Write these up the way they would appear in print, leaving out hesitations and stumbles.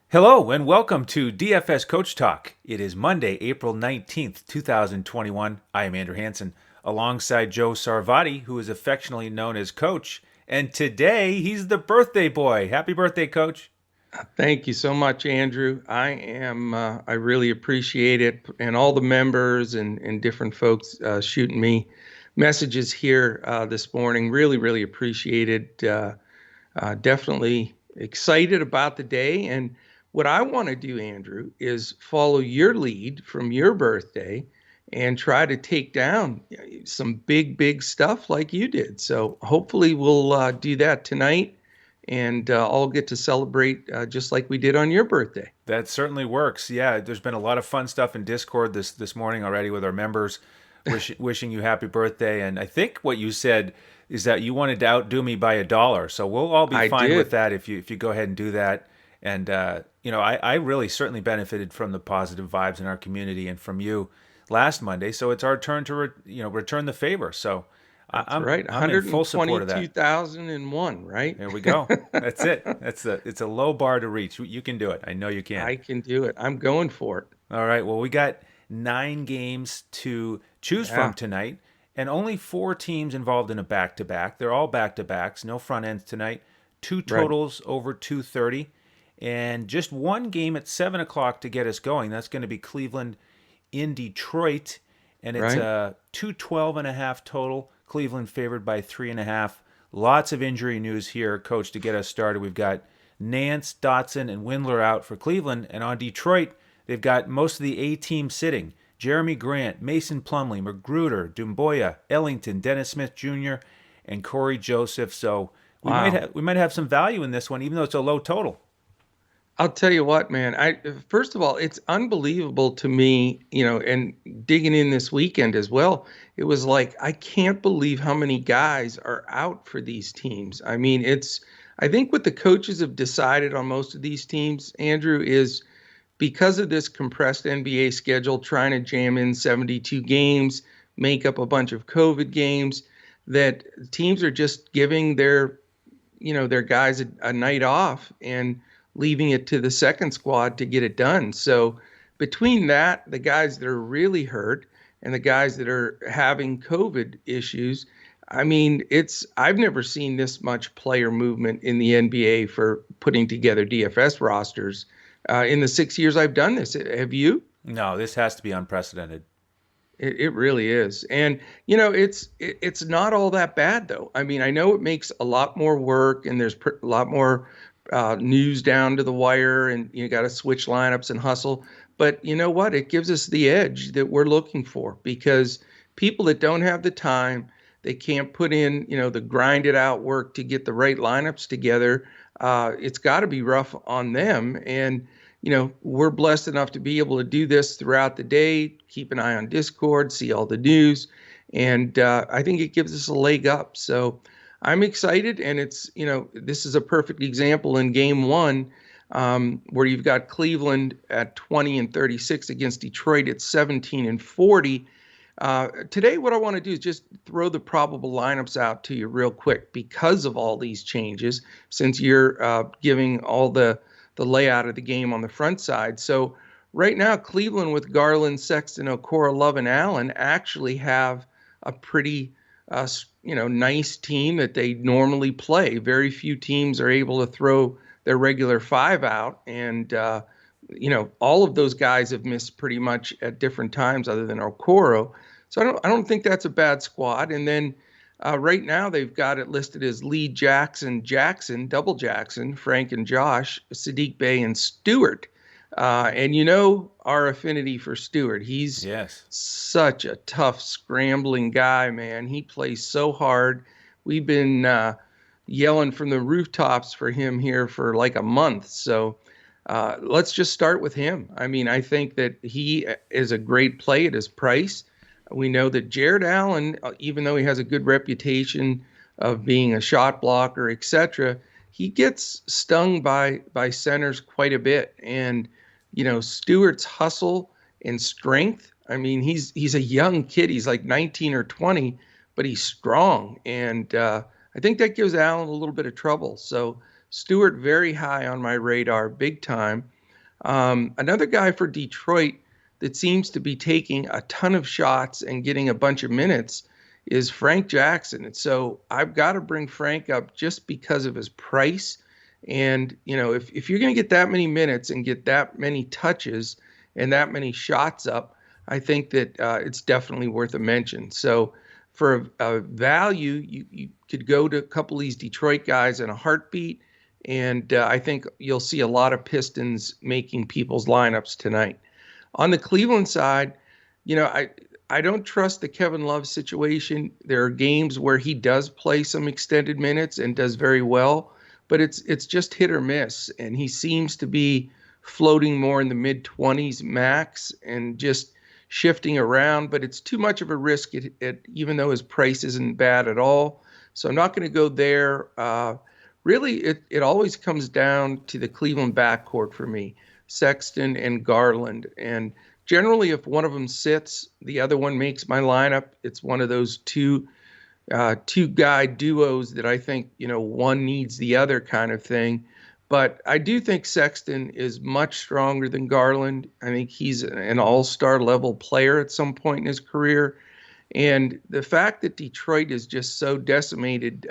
Hello and welcome to DFS Coach Talk. It is Monday, April 19th, 2021. I am Andrew Hansen alongside Joe Sarvati, who is affectionately known as Coach. And today he's the birthday boy. Happy birthday, Coach. Thank you so much, Andrew. I really appreciate it. And all the members and different folks shooting me messages here this morning. Really appreciate it. Definitely excited about the day. And what I want to do, Andrew, is follow your lead from your birthday and try to take down some big stuff like you did. So hopefully we'll do that tonight and all get to celebrate just like we did on your birthday. That certainly works. Yeah, there's been a lot of fun stuff in Discord this morning already with our members wishing you happy birthday. And I think what you said is that you wanted to outdo me by $1. So we'll all be I fine with did. that if you go ahead and do that. And I really certainly benefited from the positive vibes in our community and from you last Monday. So it's our turn to return the favor. So That's I'm right. I'm in full support of that. 122,001, right? There we go. That's it. It's a low bar to reach. You can do it. I know you can. I can do it. I'm going for it. All right. Well, we got 9 games to choose from Yeah, tonight, and only 4 teams involved in a back-to-back. They're all back-to-backs. No front ends tonight. Two right, totals over 230, and just one game at 7 o'clock to get us going. That's going to be Cleveland in Detroit, and it's right. a 212.5 total. Cleveland favored by 3.5. Lots of injury news here, Coach. To get us started, we've got Nance, Dotson, and Windler out for Cleveland, and on Detroit, they've got most of the A team sitting. Jeremy Grant, Mason Plumlee, Magruder, Dumboya, Ellington, Dennis Smith Jr., and Corey Joseph. So Wow. we might have some value in this one, even though it's a low total. I'll tell you what, man. I First of all, it's unbelievable to me, and digging in this weekend as well. It was like I can't believe how many guys are out for these teams. I mean, I think what the coaches have decided on most of these teams, Andrew, is because of this compressed NBA schedule, trying to jam in 72 games, make up a bunch of COVID games, that teams are just giving their guys a night off and leaving it to the second squad to get it done. So between that, the guys that are really hurt and the guys that are having COVID issues, I mean, I've never seen this much player movement in the NBA for putting together DFS rosters in the 6 years I've done this. Have you? No, this has to be unprecedented. It really is. And it's not all that bad though. I mean, I know it makes a lot more work and there's a lot more news down to the wire and you got to switch lineups and hustle. But you know what? It gives us the edge that we're looking for because people that don't have the time, they can't put in, the grinded out work to get the right lineups together. It's got to be rough on them. And we're blessed enough to be able to do this throughout the day, keep an eye on Discord, see all the news, and I think it gives us a leg up. So I'm excited, and this is a perfect example in game one where you've got Cleveland at 20 and 36 against Detroit at 17 and 40. Today, what I want to do is just throw the probable lineups out to you real quick because of all these changes, since you're giving all the layout of the game on the front side. So right now, Cleveland with Garland, Sexton, Okora, Love, and Allen actually have a pretty nice team that they normally play. Very few teams are able to throw their regular five out, and all of those guys have missed pretty much at different times, other than Okoro. So I don't think that's a bad squad. And then right now, they've got it listed as Lee, Jackson, double Jackson, Frank and Josh, Sadiq Bey, and Stewart. And our affinity for Stewart. He's Yes. such a tough, scrambling guy, man. He plays so hard. We've been yelling from the rooftops for him here for like a month. So let's just start with him. I mean, I think that he is a great play at his price. We know that Jared Allen, even though he has a good reputation of being a shot blocker, etc., he gets stung by centers quite a bit. And Stewart's hustle and strength. I mean, he's a young kid. He's like 19 or 20, but he's strong, and I think that gives Allen a little bit of trouble. So Stewart very high on my radar, big time. Another guy for Detroit that seems to be taking a ton of shots and getting a bunch of minutes is Frank Jackson. And so I've got to bring Frank up just because of his price. And, if you're going to get that many minutes and get that many touches and that many shots up, I think that it's definitely worth a mention. So for a value, you could go to a couple of these Detroit guys in a heartbeat. And I think you'll see a lot of Pistons making people's lineups tonight. On the Cleveland side, I don't trust the Kevin Love situation. There are games where he does play some extended minutes and does very well, but it's just hit or miss. And he seems to be floating more in the mid 20s max and just shifting around. But it's too much of a risk, even though his price isn't bad at all. So I'm not going to go there. Really, it always comes down to the Cleveland backcourt for me, Sexton and Garland. And generally, if one of them sits, the other one makes my lineup. It's one of those two guy duos that I think, one needs the other kind of thing. But I do think Sexton is much stronger than Garland. I think he's an all-star level player at some point in his career. And the fact that Detroit is just so decimated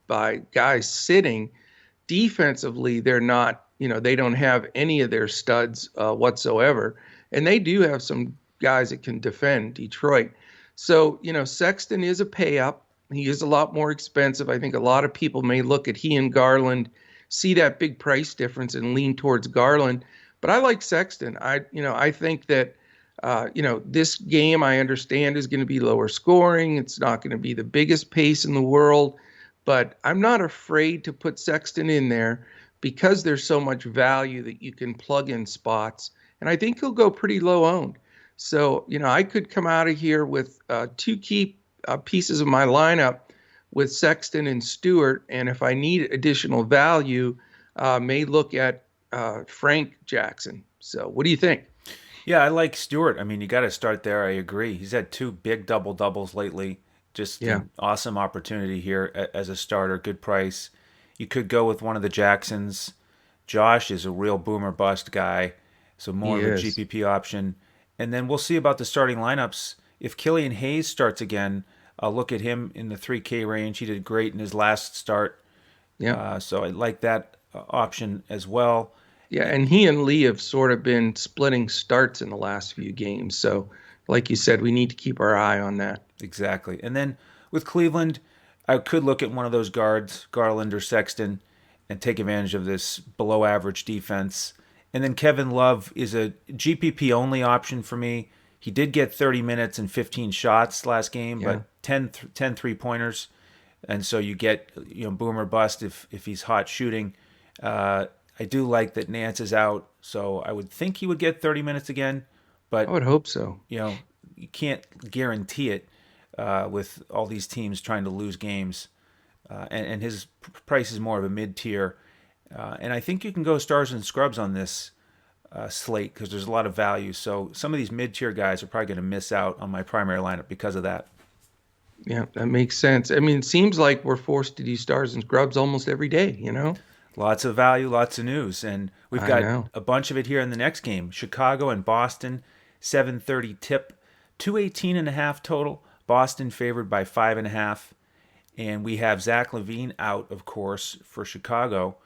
by guys sitting defensively, they're not, they don't have any of their studs whatsoever. And they do have some guys that can defend Detroit. So, Sexton is a pay up. He is a lot more expensive. I think a lot of people may look at he and Garland, see that big price difference and lean towards Garland. But I like Sexton. I think that this game I understand is going to be lower scoring. It's not going to be the biggest pace in the world, but I'm not afraid to put Sexton in there because there's so much value that you can plug in spots. And I think he'll go pretty low owned. So, I could come out of here with two key pieces of my lineup with Sexton and Stewart. And if I need additional value, may look at Frank Jackson. So what do you think? Yeah, I like Stewart. I mean, you got to start there. I agree. He's had two big double doubles lately. Just Yeah. an awesome opportunity here as a starter. Good price. You could go with one of the Jacksons. Josh is a real boomer bust guy, so more He of a is. GPP option. And then we'll see about the starting lineups. If Killian Hayes starts again, I'll look at him in the 3K range. He did great in his last start, Yeah. so I like that option as well. Yeah. And he and Lee have sort of been splitting starts in the last few games. So, like you said, we need to keep our eye on that. Exactly. And then with Cleveland, I could look at one of those guards, Garland or Sexton, and take advantage of this below average defense. And then Kevin Love is a GPP only option for me. He did get 30 minutes and 15 shots last game, Yeah. but 10 three-pointers. And so you get boomer bust if he's hot shooting. I do like that Nance is out, so I would think he would get 30 minutes again, I but would hope so. you can't guarantee it with all these teams trying to lose games. And his price is more of a mid-tier. And I think you can go stars and scrubs on this slate because there's a lot of value. So some of these mid-tier guys are probably going to miss out on my primary lineup because of that. Yeah, that makes sense. I mean, it seems like we're forced to do stars and scrubs almost every day. Lots of value, lots of news. And we've I got know. a bunch of it here in the next game. Chicago and Boston, 7:30 tip, 218.5 total. Boston favored by 5.5. And we have Zach LaVine out, of course, for Chicago.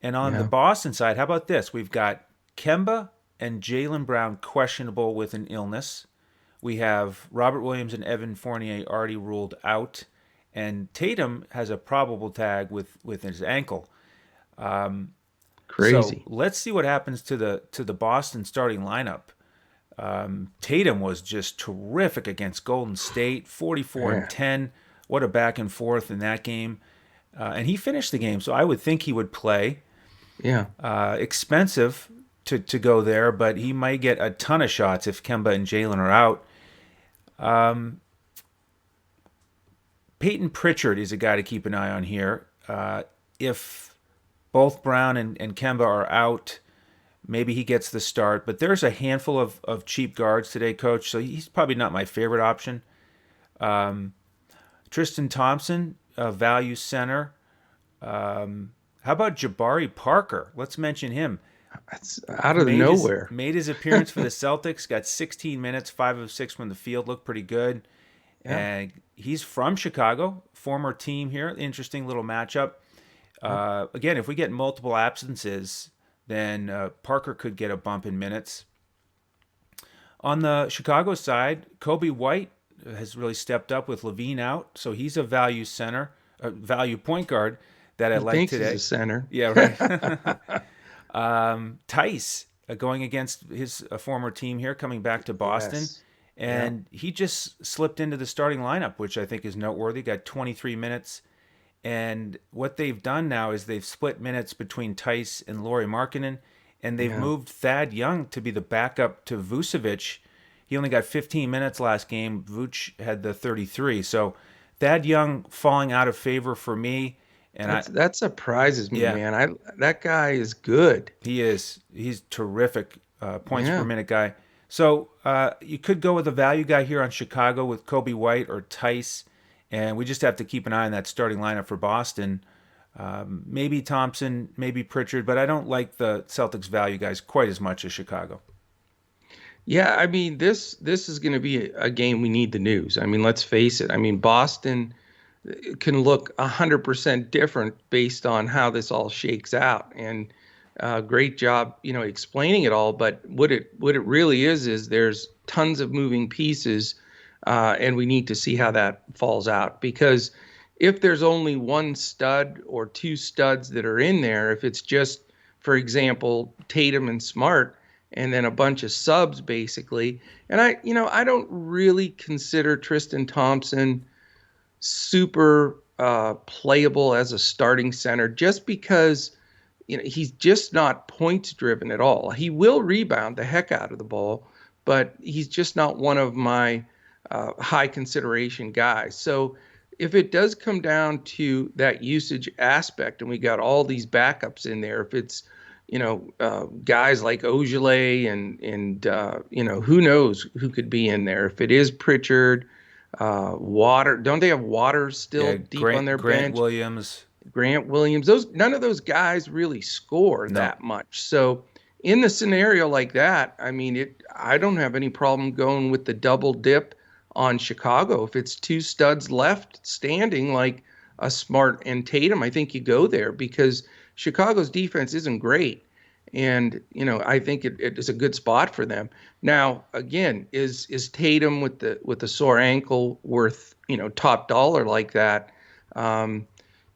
And on the Yeah. Boston side, how about this? We've got Kemba and Jaylen Brown questionable with an illness. We have Robert Williams and Evan Fournier already ruled out. And Tatum has a probable tag with his ankle. So Crazy. let's see what happens to the Boston starting lineup. Tatum was just terrific against Golden State, 44 and Yeah. 10. What a back and forth in that game. And he finished the game, so I would think he would play. Yeah. Expensive to go there, but he might get a ton of shots if Kemba and Jalen are out. Peyton Pritchard is a guy to keep an eye on here. If both Brown and Kemba are out, maybe he gets the start. But there's a handful of cheap guards today, Coach, so he's probably not my favorite option. Tristan Thompson, value center. How about Jabari Parker? Let's mention him. That's out of nowhere. Made his appearance for the Celtics. Got 16 minutes, 5 of 6 from the field. Looked pretty good. Yeah. And he's from Chicago, former team here. Interesting little matchup. Yep. Again, if we get multiple absences, then Parker could get a bump in minutes. On the Chicago side, Kobe White has really stepped up with Levine out, so he's a value center, a value point guard that I He like thinks he's a today. center. Yeah, right. Tice going against his former team here, coming back to Boston. Yes. Yeah. And he just slipped into the starting lineup, which I think is noteworthy. Got 23 minutes. And what they've done now is they've split minutes between Tice and Lauri Markkanen, and they've Yeah. moved Thad Young to be the backup to Vucevic. He only got 15 minutes last game. Vuce had the 33. So Thad Young falling out of favor for me. And That surprises me, yeah, man. That guy is good. he is. He's terrific points per Yeah. minute guy. So you could go with a value guy here on Chicago with Kobe White or Tice, and we just have to keep an eye on that starting lineup for Boston. Maybe Thompson, maybe Pritchard, but I don't like the Celtics value guys quite as much as Chicago. Yeah, I mean this is going to be a game we need the news. I mean, let's face it. I mean, Boston can look 100% different based on how this all shakes out. And great job, explaining it all. But what it really is there's tons of moving pieces, and we need to see how that falls out. Because if there's only one stud or two studs that are in there, if it's just, for example, Tatum and Smart, and then a bunch of subs basically, and I don't really consider Tristan Thompson super playable as a starting center just because he's just not points driven at all. He will rebound the heck out of the ball, but he's just not one of my high consideration guys. So if it does come down to that usage aspect and we got all these backups in there, if it's guys like Ogilvy and who knows who could be in there. If it is Pritchard, Water, don't they have Water still Yeah, deep on their Grant bench? Williams. Grant Williams, none of those guys really score No. that much. So in the scenario like that, I mean, I don't have any problem going with the double dip on Chicago. If it's two studs left standing like a Smart and Tatum, I think you go there because Chicago's defense isn't great. And, I think it is a good spot for them. Now, again, is Tatum with the sore ankle worth, top dollar like that?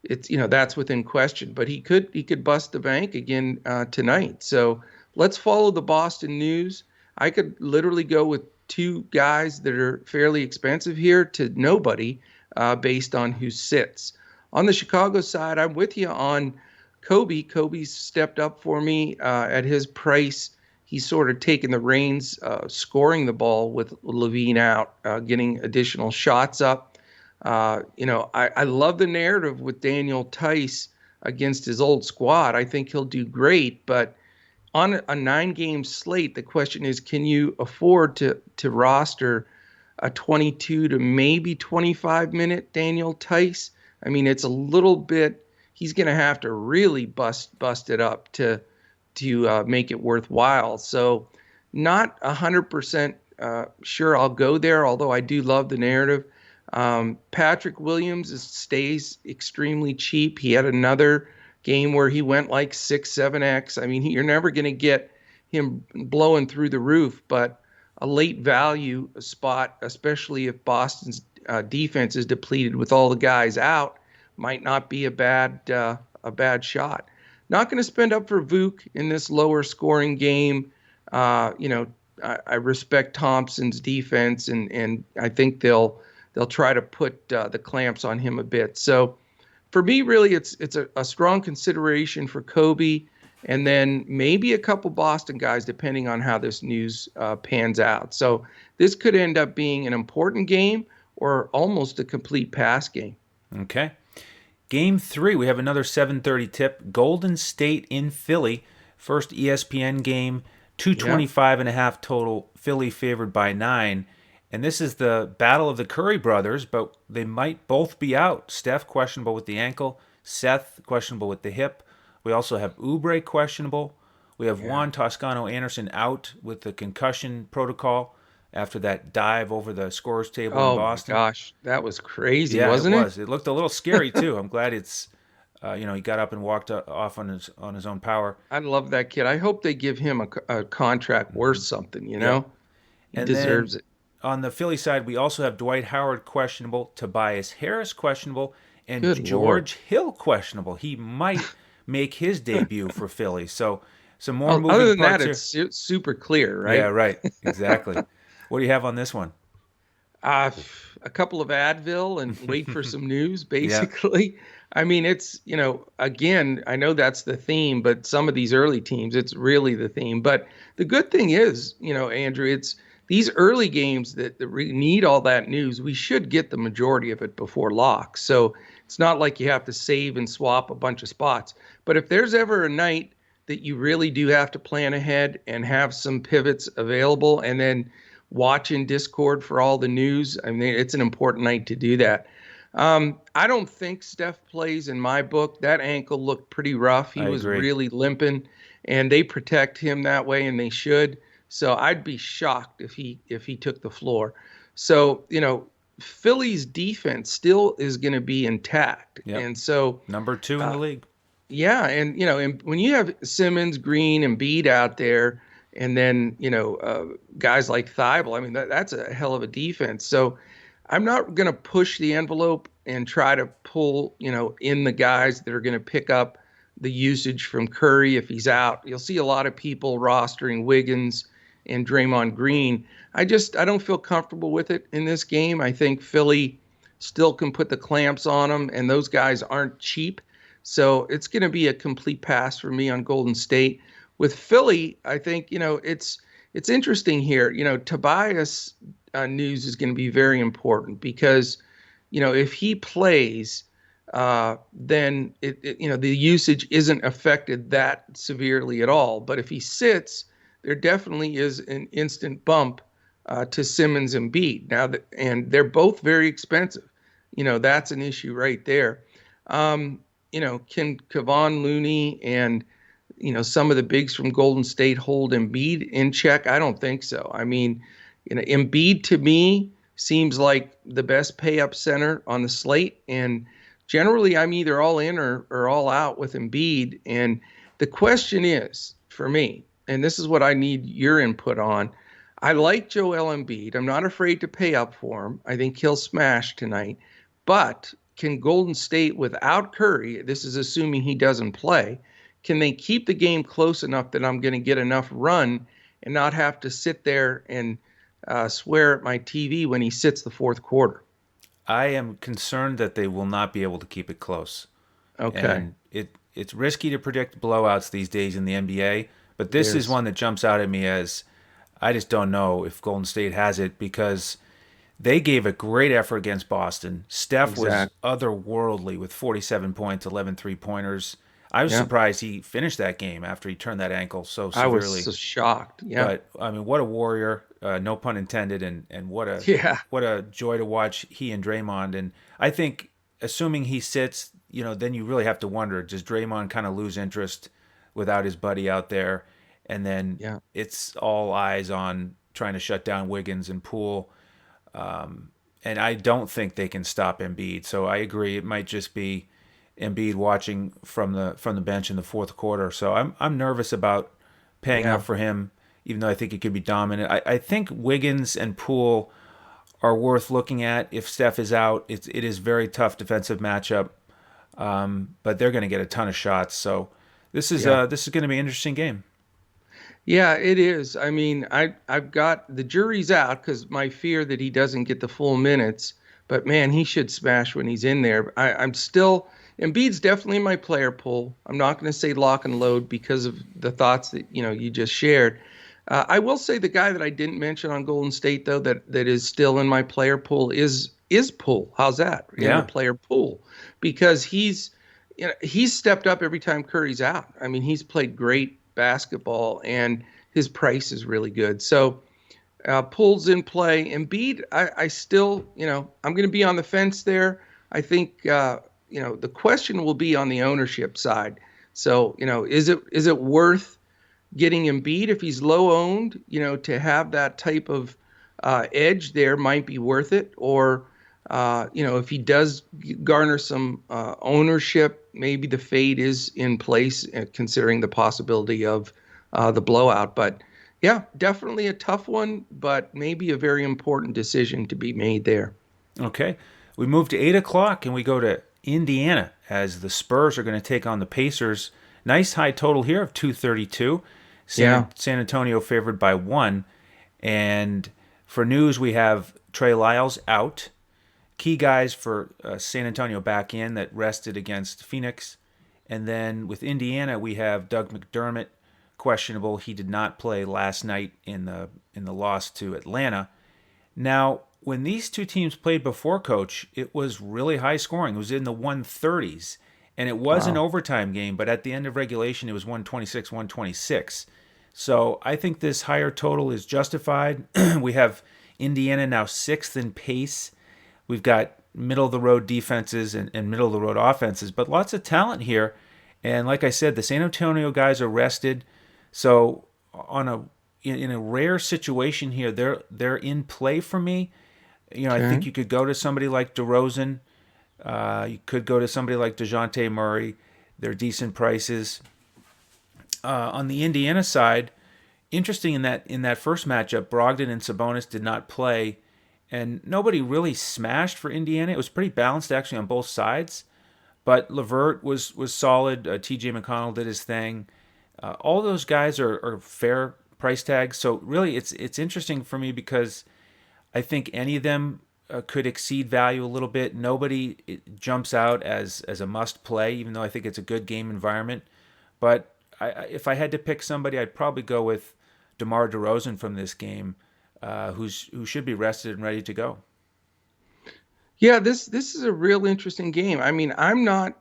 It's that's within question, but he could bust the bank again tonight. So let's follow the Boston news. I could literally go with two guys that are fairly expensive here to nobody based on who sits. On the Chicago side, I'm with you on Kobe. Kobe's stepped up for me at his price. He's sort of taken the reins, scoring the ball with Levine out, getting additional shots up. I love the narrative with Daniel Tice against his old squad. I think he'll do great, but on a 9-game slate, the question is, can you afford to roster a 22 to maybe 25-minute Daniel Tice? I mean, it's a little bit. He's going to have to really bust it up to make it worthwhile. So, not 100% sure I'll go there. Although I do love the narrative. Patrick Williams stays extremely cheap. He had another game where he went like 6-7x. I mean, you're never going to get him blowing through the roof, but a late value spot, especially if Boston's defense is depleted with all the guys out, might not be a bad shot. Not going to spend up for Vuk in this lower scoring game. I respect Thompson's defense, and I think they'll try to put the clamps on him a bit. So for me, really, it's a strong consideration for Kobe, and then maybe a couple Boston guys, depending on how this news pans out. So this could end up being an important game or almost a complete pass game. Okay. Game 3, we have another 7:30 tip. Golden State in Philly. First ESPN game, 225.5 total. Philly favored by 9. And this is the battle of the Curry brothers, but they might both be out. Steph questionable with the ankle. Seth questionable with the hip. We also have Oubre questionable. We have Yeah. Juan Toscano Anderson out with the concussion protocol after that dive over the scorers table in Oh my Boston. gosh, that was crazy, Yeah, it wasn't it? was. It looked a little scary too. I'm glad it's, he got up and walked off on his own power. I love that kid. I hope they give him a contract worth Hmm. something, you Yep. know? He And then deserves it. on the Philly side, we also have Dwight Howard questionable, Tobias Harris questionable, and Good Lord. George Hill questionable. He might make his debut for Philly. So some more Other moving than that, parts it's here. super clear, Yeah, right? right. Exactly. What do you have on this one? Uh, a couple of Advil and wait for some news, Yeah, basically. I mean, it's, again, I know that's the theme, but some of these early teams, it's really the theme. But the good thing is, Andrew, it's these early games that need all that news. We should get the majority of it before lock. So it's not like you have to save and swap a bunch of spots. But if there's ever a night that you really do have to plan ahead and have some pivots available, and then watch in Discord for all the news. I mean, it's an important night to do that. I don't think Steph plays in my book. That ankle looked pretty rough. He I was agree. really limping, and they protect him that way, and they should. So I'd be shocked if he took the floor. So Philly's defense still is going to be intact, Yep. and so Number two in the uh, league. yeah, and when you have Simmons, Green, and Bede out there, and then guys like Thibault, I mean that's a hell of a defense. So I'm not going to push the envelope and try to pull in the guys that are going to pick up the usage from Curry if he's out. You'll see a lot of people rostering Wiggins and Draymond Green. I don't feel comfortable with it in this game. I think Philly still can put the clamps on them, and those guys aren't cheap. So it's going to be a complete pass for me on Golden State. With Philly, I think it's interesting here. Tobias news is going to be very important because if he plays, then the usage isn't affected that severely at all. But if he sits, there definitely is an instant bump to Simmons and Bede now and they're both very expensive. That's an issue right there. Um, can Kevon Looney and some of the bigs from Golden State hold Embiid in check? I don't think so. I mean, Embiid to me seems like the best pay up center on the slate, and generally I'm either all in or all out with Embiid. And the question is for me, and this is what I need your input on. I like Joel Embiid. I'm not afraid to pay up for him. I think he'll smash tonight. But can Golden State without Curry, this is assuming he doesn't play, can they keep the game close enough that I'm going to get enough run and not have to sit there and swear at my TV when he sits the fourth quarter? I am concerned that they will not be able to keep it close. Okay, And it's risky to predict blowouts these days in the NBA, but it this is is. one that jumps out at me as I just don't know if Golden State has it because they gave a great effort against Boston. Steph was Exactly. otherworldly with 47 points, 11 three-pointers. I was Yeah, surprised he finished that game after he turned that ankle so I was severely. so shocked. Yeah, But I mean, what a warrior! No pun intended, and yeah, what a joy to watch he and Draymond. And I think, assuming he sits, then you really have to wonder: does Draymond kind of lose interest without his buddy out there? And then yeah. it's all eyes on trying to shut down Wiggins and Poole. And I don't think they can stop Embiid. So I agree. It might just be Embiid watching from the bench in the fourth quarter. So I'm nervous about paying up Yeah. for him, even though I think he could be dominant. I think Wiggins and Poole are worth looking at if Steph is out. It is very tough defensive matchup, but they're going to get a ton of shots. So Yeah. this is going to be an interesting game. Yeah, it is. I mean, I've got the jury's out because my fear that he doesn't get the full minutes, but man, he should smash when he's in there. I'm still Embiid's definitely in my player pool. I'm not going to say lock and load because of the thoughts that you just shared. I will say the guy that I didn't mention on Golden State though that is still in my player pool is Poole. How's that in the Yeah, player pool? Because he's stepped up every time Curry's out. I mean, he's played great basketball, and his price is really good. So Poole's in play. Embiid, I still, I'm going to be on the fence there. I think, the question will be on the ownership side. So, is it worth getting Embiid if he's low owned, to have that type of edge there might be worth it. Or, if he does garner some ownership, maybe the fade is in place, considering the possibility of the blowout. But yeah, definitely a tough one, but maybe a very important decision to be made there. Okay. We move to 8 o'clock and we go to Indiana as the Spurs are going to take on the Pacers. Nice high total here of 232. Yeah. San Antonio favored by 1. And for news, we have Trey Lyles out. Key guys for San Antonio back in that rested against Phoenix. And then with Indiana, we have Doug McDermott questionable. He did not play last night in the loss to Atlanta. Now, when these two teams played before, Coach, it was really high scoring. It was in the 130s, and it was an Wow. overtime game, but at the end of regulation, it was 126, 126. So I think this higher total is justified. We have Indiana now sixth in pace. We've got middle of the road defenses and middle of the road offenses, but lots of talent here. And like I said, the San Antonio guys are rested. So on a in a rare situation here, they're in play for me. I think Okay. you could go to somebody like DeRozan. You could go to somebody like DeJounte Murray. They're decent prices. On the Indiana side, interesting in that first matchup, Brogdon and Sabonis did not play, and nobody really smashed for Indiana. It was pretty balanced actually on both sides. But Levert was solid. T.J. McConnell did his thing. All those guys are fair price tags. So really, it's interesting for me because I think any of them could exceed value a little bit. Nobody jumps out as a must play, even though I think it's a good game environment. But if I had to pick somebody, I'd probably go with DeMar DeRozan from this game, who should be rested and ready to go. Yeah, this is a real interesting game. I mean, I'm not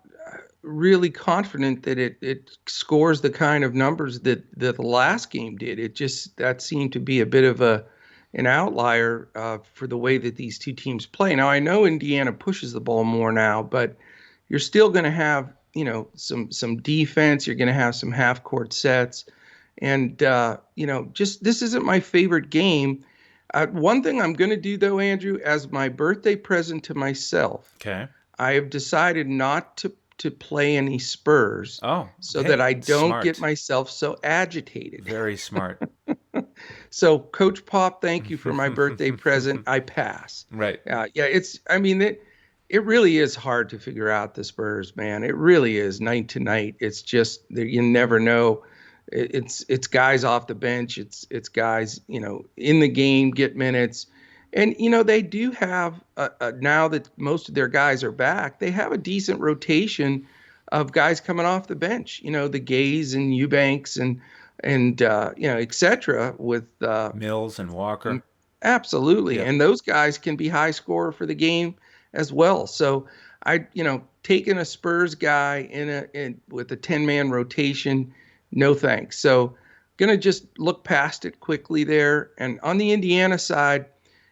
really confident that it scores the kind of numbers that the last game did. It just that seemed to be a bit of an outlier for the way that these two teams play. Now, I know Indiana pushes the ball more now, but you're still going to have some defense. You're going to have some half court sets, and just this isn't my favorite game. One thing I'm going to do, though, Andrew, as my birthday present to myself, Okay. I have decided not to play any Spurs Oh, so that hey, I don't get smart. myself so agitated. Very smart. So, Coach Pop, thank you for my birthday present. I pass. Right. Yeah, I mean, it really is hard to figure out the Spurs, man. It really is night to night. It's just you never know. It's guys off the bench. It's guys in the game get minutes, and they do have now that most of their guys are back, they have a decent rotation of guys coming off the bench. The Gays and Eubanks and etc. with Mills and Walker. absolutely, Yep. and those guys can be high scorer for the game as well. So taking a Spurs guy in with a 10-man rotation, no thanks. So gonna just look past it quickly there. And on the Indiana side,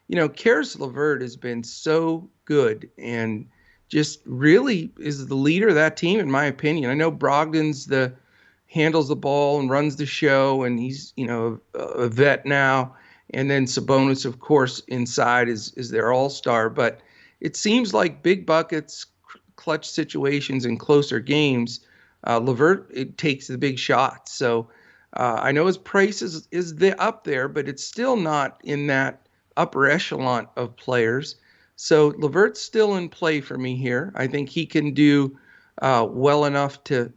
Karis LeVert has been so good and just really is the leader of that team, in my opinion. I know Brogdon's the handles the ball and runs the show, and he's a vet now. And then Sabonis, of course, inside is their all-star. But it seems like big buckets, clutch situations, and closer games, LeVert it takes the big shots. So I know his price is up there, but it's still not in that upper echelon of players. So LeVert's still in play for me here. I think he can do well enough to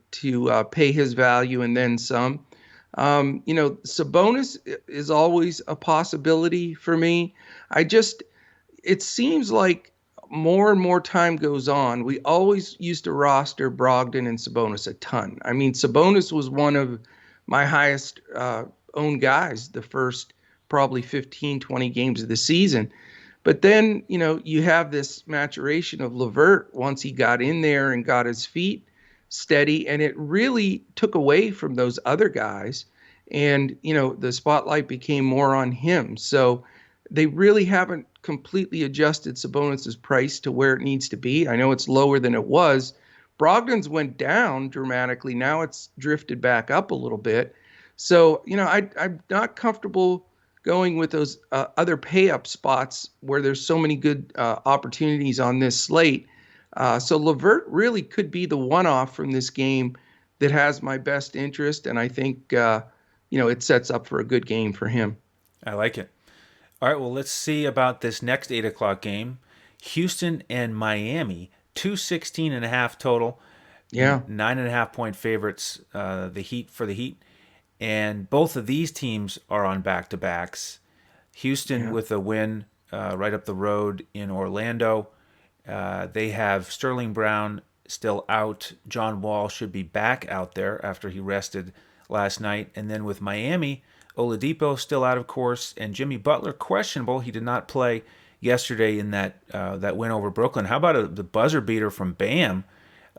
pay his value and then some. Sabonis is always a possibility for me. It seems like more and more time goes on, we always used to roster Brogdon and Sabonis a ton. I mean, Sabonis was one of my highest owned guys the first probably 15, 20 games of the season. But then, you have this maturation of LeVert once he got in there and got his feet steady, and it really took away from those other guys. And, the spotlight became more on him. So they really haven't completely adjusted Sabonis's price to where it needs to be. I know it's lower than it was. Brogdon's went down dramatically. Now it's drifted back up a little bit. So, I'm not comfortable going with those other pay up spots where there's so many good opportunities on this slate. So Levert really could be the one off from this game that has my best interest. And I think, it sets up for a good game for him. I like it. All right, well, let's see about this next 8 o'clock game. Houston and Miami, 216.5 total, Yeah. 9.5 point favorites, the Heat. And both of these teams are on back to backs. Houston Yeah. with a win right up the road in Orlando. They have Sterling Brown still out. John Wall should be back out there after he rested last night. And then with Miami, Oladipo still out, of course, and Jimmy Butler questionable. He did not play yesterday in that win over Brooklyn. How about the buzzer beater from Bam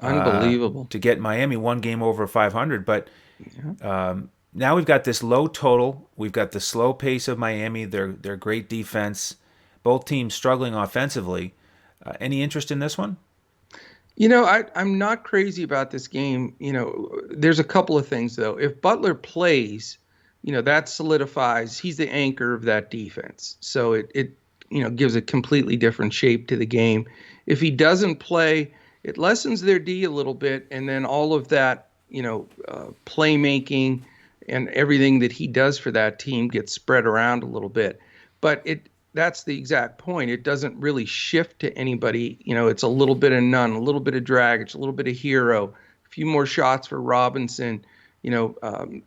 Unbelievable. to get Miami one game over 500? But Yeah. now we've got this low total. We've got the slow pace of Miami. Their great defense. Both teams struggling offensively. Any interest in this one? I'm not crazy about this game. There's a couple of things though. If Butler plays, that solidifies he's the anchor of that defense. So it gives a completely different shape to the game. If he doesn't play, it lessens their D a little bit, and then all of that, playmaking and everything that he does for that team gets spread around a little bit. But that's the exact point. It doesn't really shift to anybody. It's a little bit of none, a little bit of Dragic, a little bit of Hero, a few more shots for Robinson,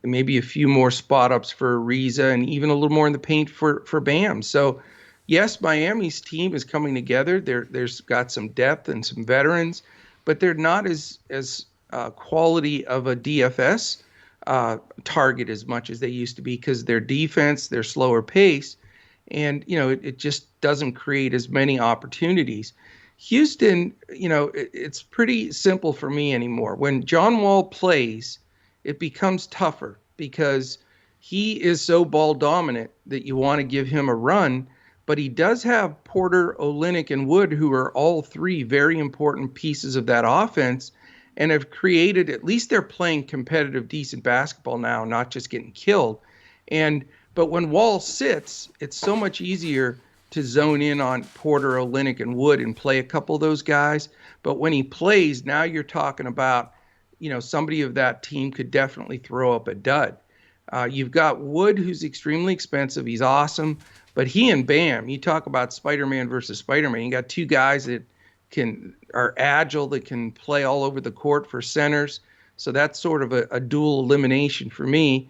maybe a few more spot ups for Ariza, and even a little more in the paint for Bam. So, yes, Miami's team is coming together. There's got some depth and some veterans, but they're not as quality of a DFS target as much as they used to be because their defense, their slower pace, and it just doesn't create as many opportunities. Houston, it's pretty simple for me anymore. When John Wall plays, it becomes tougher because he is so ball dominant that you want to give him a run. But he does have Porter, Olynyk, and Wood, who are all three very important pieces of that offense and have created, at least they're playing competitive, decent basketball now, not just getting killed. But when Wall sits, it's so much easier to zone in on Porter, Olynyk, and Wood and play a couple of those guys. But when he plays, now you're talking about, somebody of that team could definitely throw up a dud. You've got Wood, who's extremely expensive. He's awesome. But he and Bam, you talk about Spider-Man versus Spider-Man. You got two guys that are agile, that can play all over the court for centers. So that's sort of a dual elimination for me.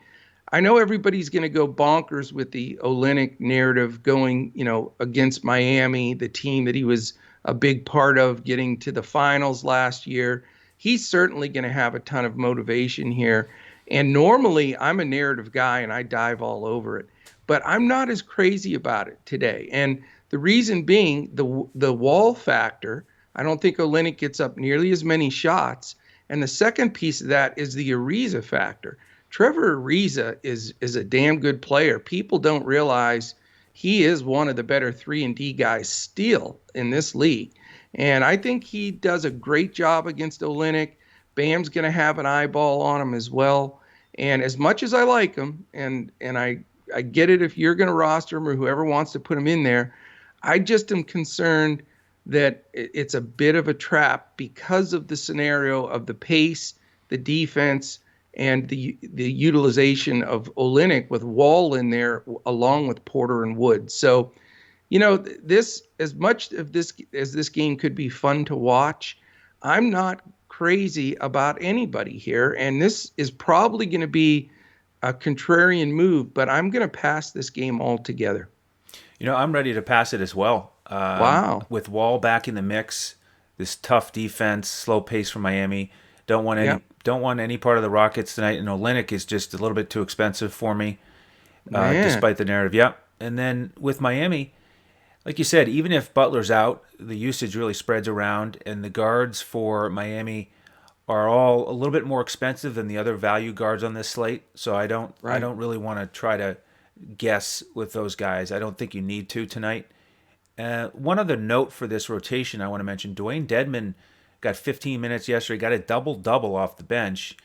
I know everybody's going to go bonkers with the Olynyk narrative going, against Miami, the team that he was a big part of getting to the finals last year. He's certainly going to have a ton of motivation here. And normally I'm a narrative guy and I dive all over it, but I'm not as crazy about it today. And the reason being the Wall factor. I don't think Olynyk gets up nearly as many shots. And the second piece of that is the Ariza factor. Trevor Ariza is a damn good player. People don't realize he is one of the better 3-and-D guys still in this league. And I think he does a great job against Olynyk. Bam's going to have an eyeball on him as well. And as much as I like him, and I get it if you're going to roster him or whoever wants to put him in there, I just am concerned that it's a bit of a trap because of the scenario of the pace, the defense, and the utilization of Olynyk with Wall in there along with Porter and Wood. So, this, as much of this as this game could be fun to watch, I'm not crazy about anybody here, and this is probably going to be a contrarian move, but I'm going to pass this game altogether. I'm ready to pass it as well. Wow. With Wall back in the mix, this tough defense, slow pace from Miami. Yeah, Don't want any part of the Rockets tonight. And Olynyk is just a little bit too expensive for me, man. despite the narrative. Yep. And then with Miami, like you said, even if Butler's out, the usage really spreads around, and the guards for Miami are all a little bit more expensive than the other value guards on this slate. So I Right. don't really want to try to guess with those guys. I don't think you need to tonight. One other note for this rotation I want to mention, Dwayne Dedman got 15 minutes yesterday, got a double-double off the bench.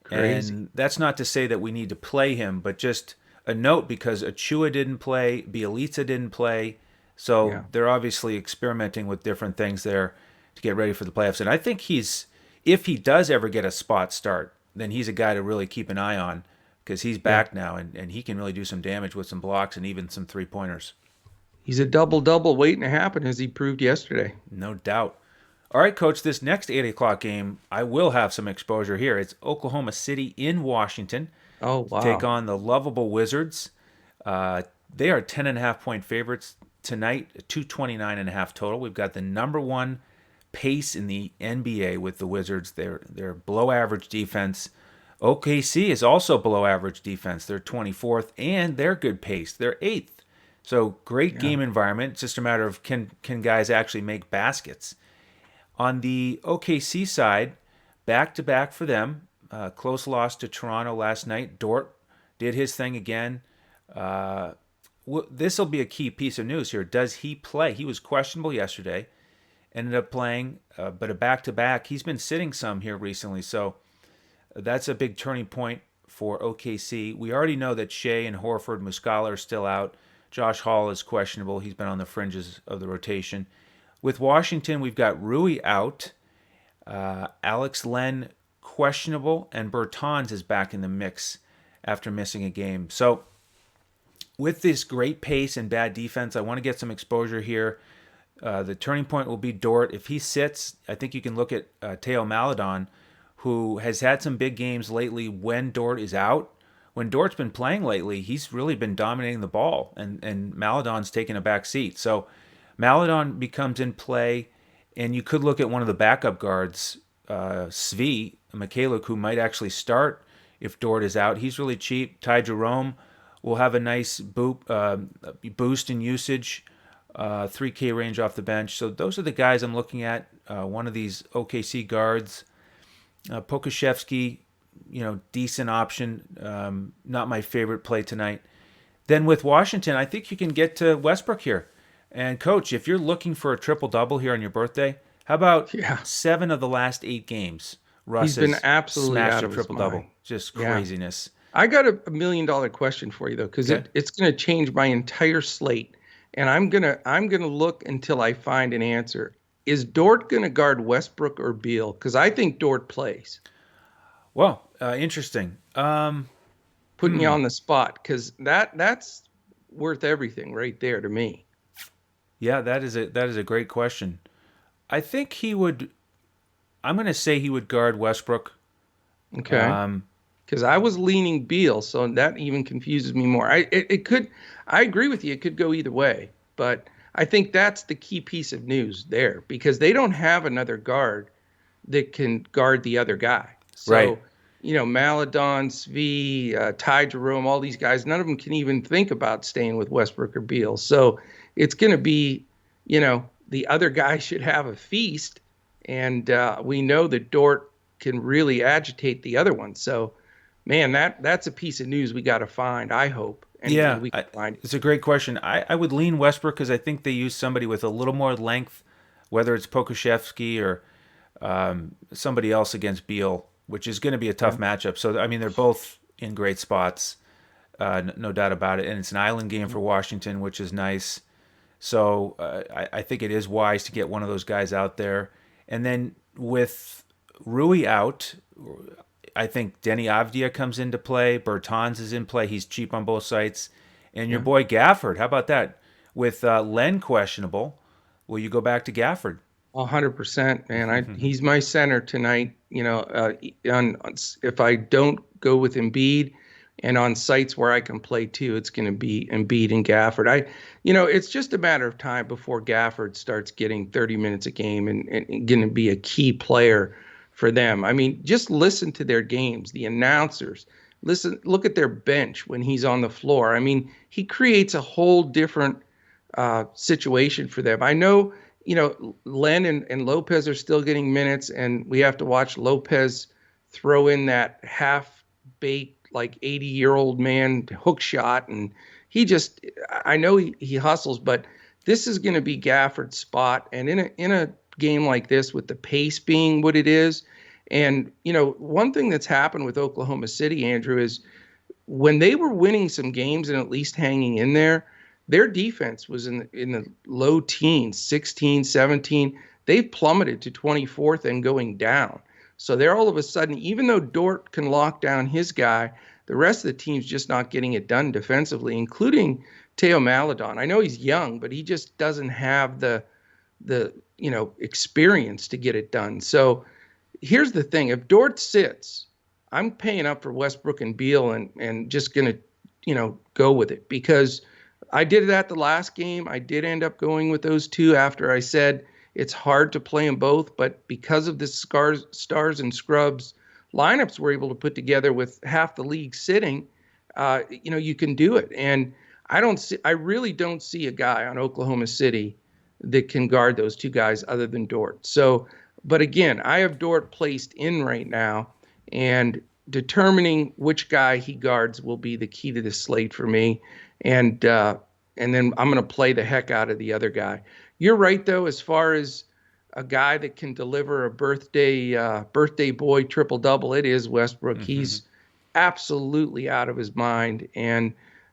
Crazy. And that's not to say that we need to play him, but just a note because Achua didn't play, Bielitsa didn't play. So Yeah. they're obviously experimenting with different things there to get ready for the playoffs. And I think if he does ever get a spot start, then he's a guy to really keep an eye on because he's Yeah. back now and he can really do some damage with some blocks and even some 3-pointers. He's a double double waiting to happen, as he proved yesterday. No doubt. All right, Coach, this next 8 o'clock game, I will have some exposure here. It's Oklahoma City in Washington Oh, to take wow. on the lovable Wizards. They are 10.5-point favorites tonight, 229.5 total. We've got the number one pace in the NBA with the Wizards. They're below average defense. OKC is also below average defense. They're 24th, and they're good pace. They're 8th. So great Yeah. game environment. It's just a matter of can guys actually make baskets. On the OKC side, back to back for them. Close loss to Toronto last night. Dort did his thing again. Uh, this will be a key piece of news here. Does he play? He was questionable yesterday, ended up playing, but a back to back. He's been sitting some here recently, so that's a big turning point for OKC. We already know that Shea and Horford, Muscala are still out. Josh Hall is questionable. He's been on the fringes of the rotation. With Washington, we've got Rui out, Alex Len questionable, and Bertans is back in the mix after missing a game. So with this great pace and bad defense, I want to get some exposure here. The turning point will be Dort. If he sits, I think you can look at Teo Maledon, who has had some big games lately when Dort is out. When Dort's been playing lately, he's really been dominating the ball, and Maledon's taken a back seat. So Maledon becomes in play, and you could look at one of the backup guards, Svi Mikhailuk, who might actually start if Dort is out. He's really cheap. Ty Jerome will have a nice boost in usage, 3K range off the bench. So those are the guys I'm looking at. One of these OKC guards, Pokashevsky, decent option. Not my favorite play tonight. Then with Washington, I think you can get to Westbrook here. And coach, if you're looking for a triple double here on your birthday, how about Yeah. 7 of the last 8 games? Russ He's been has absolutely smashed out a of his triple double. mind. Just Yeah. craziness. I got a $1 million question for you though, because Okay. it's going to change my entire slate, and I'm gonna look until I find an answer. Is Dort going to guard Westbrook or Beal? Because I think Dort plays. Well, interesting. Putting you on the spot, because that's worth everything right there to me. Yeah, that is a great question. I think he would. I'm going to say he would guard Westbrook. Okay. Because I was leaning Beal, so that even confuses me more. It could. I agree with you. It could go either way, but I think that's the key piece of news there, because they don't have another guard that can guard the other guy. Right. So, Maladon, Svi, Ty Jerome, all these guys, none of them can even think about staying with Westbrook or Beal. So it's going to be, the other guy should have a feast, and we know that Dort can really agitate the other one. So, man, that's a piece of news we got to find. I hope, and Yeah, we can find it. it's a great question. I would lean Westbrook because I think they use somebody with a little more length, whether it's Pokashevsky or somebody else against Beal, which is going to be a tough matchup. So, I mean, they're both in great spots, no doubt about it. And it's an island game for Washington, which is nice. So I think it is wise to get one of those guys out there. And then with Rui out, I think Denny Avdia comes into play. Bertans is in play. He's cheap on both sites. And your Yeah. boy Gafford, how about that? With Len questionable, will you go back to Gafford? 100%, man. He's my center tonight. If I don't go with Embiid, and on sites where I can play too, it's going to be Embiid and Gafford. It's just a matter of time before Gafford starts getting 30 minutes a game and going to be a key player for them. I mean, just listen to their games, the announcers. Look at their bench when he's on the floor. I mean, he creates a whole different situation for them. I know, Len and Lopez are still getting minutes, and we have to watch Lopez throw in that half-baked, like 80-year-old man hook shot. And I know he hustles, but this is going to be Gafford's spot. And in a game like this, with the pace being what it is, And, one thing that's happened with Oklahoma City, Andrew, is when they were winning some games and at least hanging in there, their defense was in the low teens, 16, 17. They've plummeted to 24th and going down. So they're all of a sudden, even though Dort can lock down his guy, the rest of the team's just not getting it done defensively, including Teo Maladon. I know he's young, but he just doesn't have the experience to get it done. So here's the thing: if Dort sits, I'm paying up for Westbrook and Beal and just gonna, go with it, because I did that the last game. I did end up going with those two after I said it's hard to play them both, but because of the stars and scrubs lineups we're able to put together with half the league sitting, you can do it. And I really don't see a guy on Oklahoma City that can guard those two guys other than Dort. So, but again, I have Dort placed in right now, and determining which guy he guards will be the key to this slate for me. And then I'm going to play the heck out of the other guy. You're right, though, as far as a guy that can deliver a birthday boy triple double, it is Westbrook. He's absolutely out of his mind. And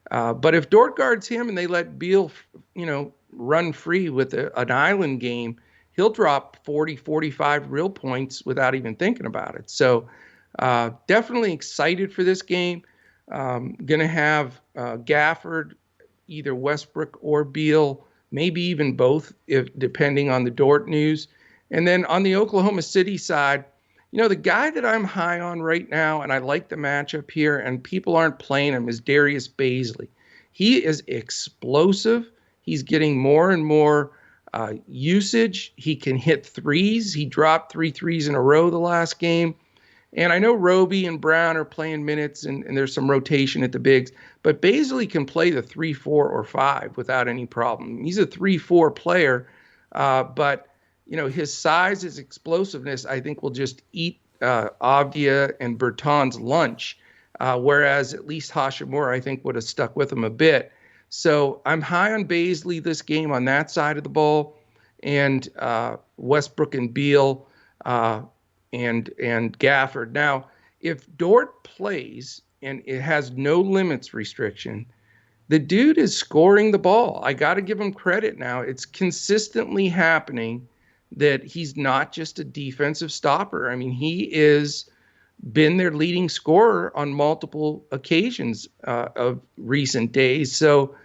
but if Dort guards him and they let Beal, run free with an island game, he'll drop 40, 45 real points without even thinking about it. So definitely excited for this game. Going to have Gafford, either Westbrook or Beal, maybe even both, depending on the Dort news. And then on the Oklahoma City side, the guy that I'm high on right now, and I like the matchup here, and people aren't playing him, is Darius Bazley. He is explosive. He's getting more and more usage. He can hit threes. He dropped 3 threes in a row the last game. And I know Roby and Brown are playing minutes, and there's some rotation at the bigs, but Bazley can play the 3, 4, or 5 without any problem. He's a 3-4 player, but his size, his explosiveness, I think will just eat Avdia and Berton's lunch, whereas at least Hashimura, I think, would have stuck with him a bit. So I'm high on Bazley this game on that side of the ball, and Westbrook and Beal, and Gafford. Now, if Dort plays and it has no limits restriction, the dude is scoring the ball. I got to give him credit now. It's consistently happening that he's not just a defensive stopper. I mean, he is been their leading scorer on multiple occasions of recent days. So,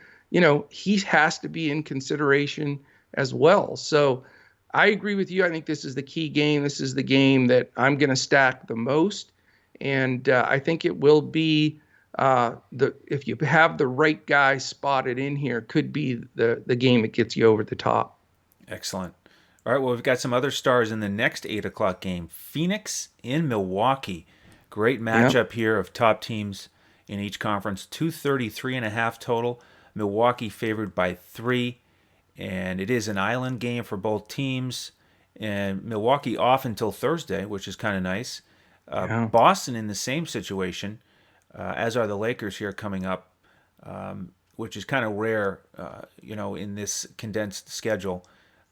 he has to be in consideration as well. So I agree with you. I think this is the key game. This is the game that I'm going to stack the most. And I think it will be if you have the right guy spotted in here, could be the game that gets you over the top. Excellent. All right, well, we've got some other stars in the next 8 o'clock game. Phoenix in Milwaukee. Great matchup here of top teams in each conference. 233.5 total. Milwaukee favored by 3. And it is an island game for both teams. And Milwaukee off until Thursday, which is kind of nice. Boston in the same situation, as are the Lakers here coming up, which is kind of rare, in this condensed schedule.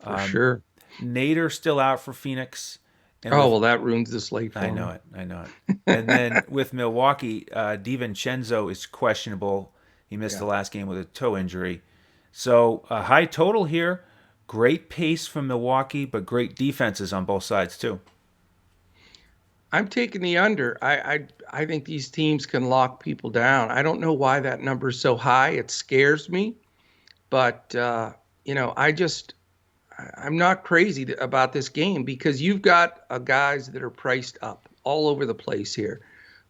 For sure. Nader still out for Phoenix. And well, that ruins the slate for I know it. And then with Milwaukee, DiVincenzo is questionable. He missed the last game with a toe injury. So a high total here. Great pace from Milwaukee, but great defenses on both sides too. I'm taking the under. I think these teams can lock people down. I don't know why that number is so high. It scares me. But, I'm not crazy about this game, because you've got guys that are priced up all over the place here.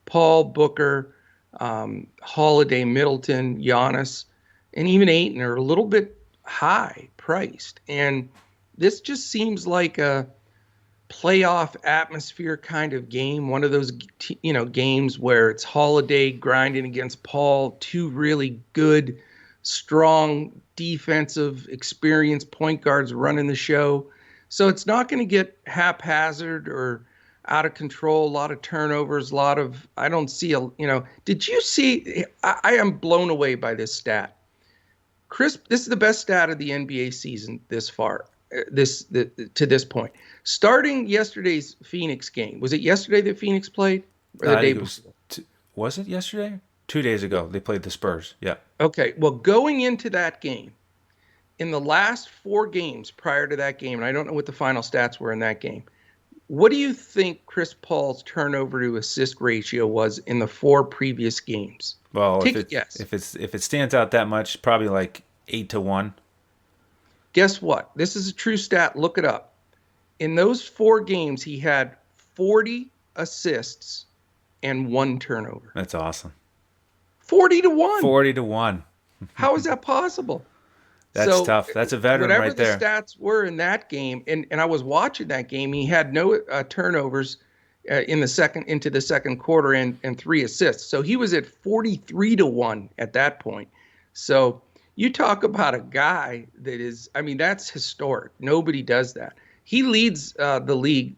Paul, Booker, Holiday, Middleton, Giannis, and even Ayton are a little bit high priced. And this just seems like a playoff atmosphere kind of game. One of those, games where it's Holiday grinding against Paul, two really good, strong, defensive, experienced point guards running the show. So it's not going to get haphazard or out of control, a lot of turnovers, I don't see did you see, I am blown away by this stat. This is the best stat of the NBA season this far, to this point. Starting yesterday's Phoenix game. Was it yesterday that Phoenix played or the I day think it was. before? Was it yesterday? 2 days ago they played the Spurs. Yeah. Okay. Well, going into that game, in the last 4 games prior to that game, and I don't know what the final stats were in that game, what do you think Chris Paul's turnover to assist ratio was in the 4 previous games? Well, if Take a it's guess. if it stands out that much, probably like 8-1. Guess what? This is a true stat. Look it up. In those 4 games, he had 40 assists and 1 turnover. That's awesome. 40-1. 40-1. How is that possible? That's So tough. That's a veteran whatever right the there. stats were in that game, and I was watching that game, he had no turnovers into the second quarter and 3 assists. So he was at 43-1 at that point. So you talk about a guy that is, I mean, that's historic. Nobody does that. He leads the league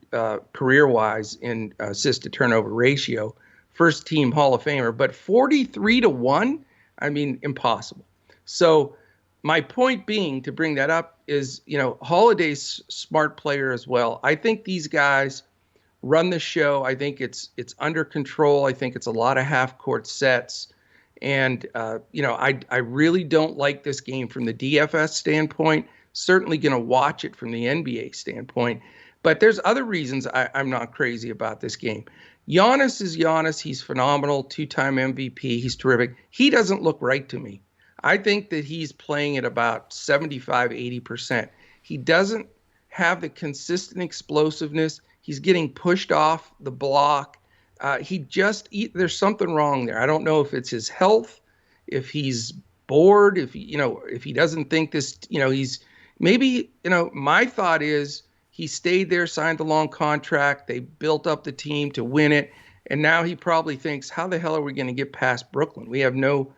career-wise in assist to turnover ratio, first team Hall of Famer, but 43-1, I mean, impossible. So my point being to bring that up is, Holiday's smart player as well. I think these guys run the show. I think it's under control. I think it's a lot of half court sets. And, I really don't like this game from the DFS standpoint. Certainly going to watch it from the NBA standpoint. But there's other reasons I'm not crazy about this game. Giannis is Giannis. He's phenomenal, 2-time MVP. He's terrific. He doesn't look right to me. I think that he's playing at about 75, 80%. He doesn't have the consistent explosiveness. He's getting pushed off the block. There's something wrong there. I don't know if it's his health, if he's bored, if he doesn't think this, he's maybe, my thought is he stayed there, signed a long contract. They built up the team to win it. And now he probably thinks, how the hell are we going to get past Brooklyn? We have no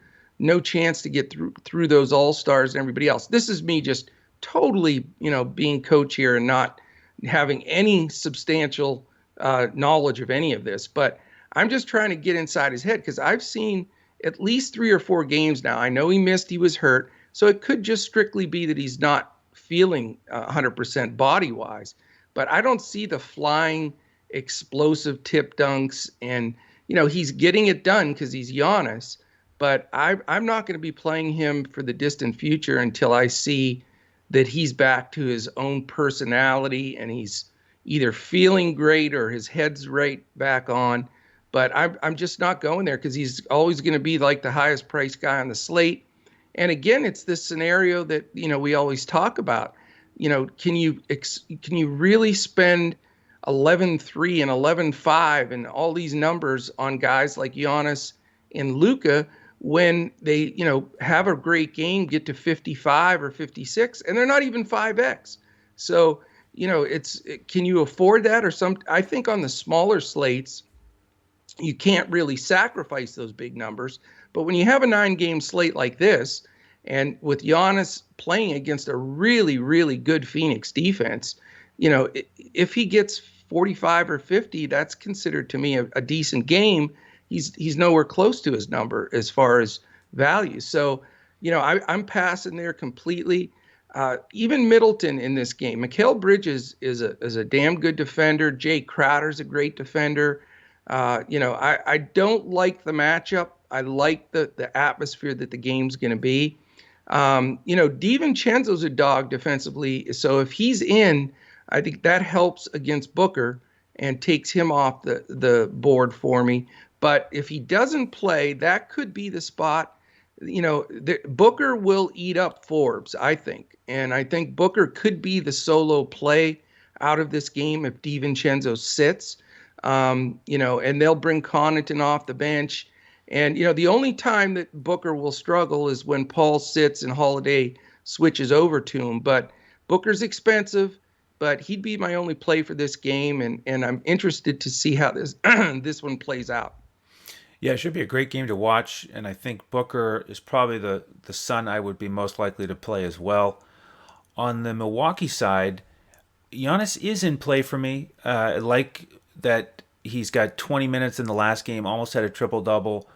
chance to get through those all-stars and everybody else. This is me just totally, being coach here and not having any substantial knowledge of any of this. But I'm just trying to get inside his head because I've seen at least 3 or 4 games now. I know he missed, he was hurt. So it could just strictly be that he's not feeling 100% body-wise. But I don't see the flying, explosive tip dunks. And, he's getting it done because he's Giannis. But I'm not going to be playing him for the distant future until I see that he's back to his own personality and he's either feeling great or his head's right back on. But I'm just not going there because he's always going to be like the highest priced guy on the slate. And again, it's this scenario that, we always talk about. Can you really spend 11-3 and 11-5 and all these numbers on guys like Giannis and Luka when they, have a great game, get to 55 or 56, and they're not even 5X. So, can you afford that? I think on the smaller slates, you can't really sacrifice those big numbers. But when you have a 9-game slate like this, and with Giannis playing against a really, really good Phoenix defense, if he gets 45 or 50, that's considered to me a decent game. He's nowhere close to his number as far as value. So, I'm passing there completely. Even Middleton in this game. Mikal Bridges is a damn good defender. Jay Crowder's a great defender. I don't like the matchup. I like the atmosphere that the game's going to be. DiVincenzo's a dog defensively. So if he's in, I think that helps against Booker and takes him off the board for me. But if he doesn't play, that could be the spot. Booker will eat up Forbes, I think. And I think Booker could be the solo play out of this game if DiVincenzo sits. And they'll bring Connaughton off the bench. And, the only time that Booker will struggle is when Paul sits and Holiday switches over to him. But Booker's expensive, but he'd be my only play for this game. And I'm interested to see how this one plays out. Yeah, it should be a great game to watch, and I think Booker is probably the son I would be most likely to play as well. On the Milwaukee side, Giannis is in play for me. I like that he's got 20 minutes in the last game, almost had a triple-double,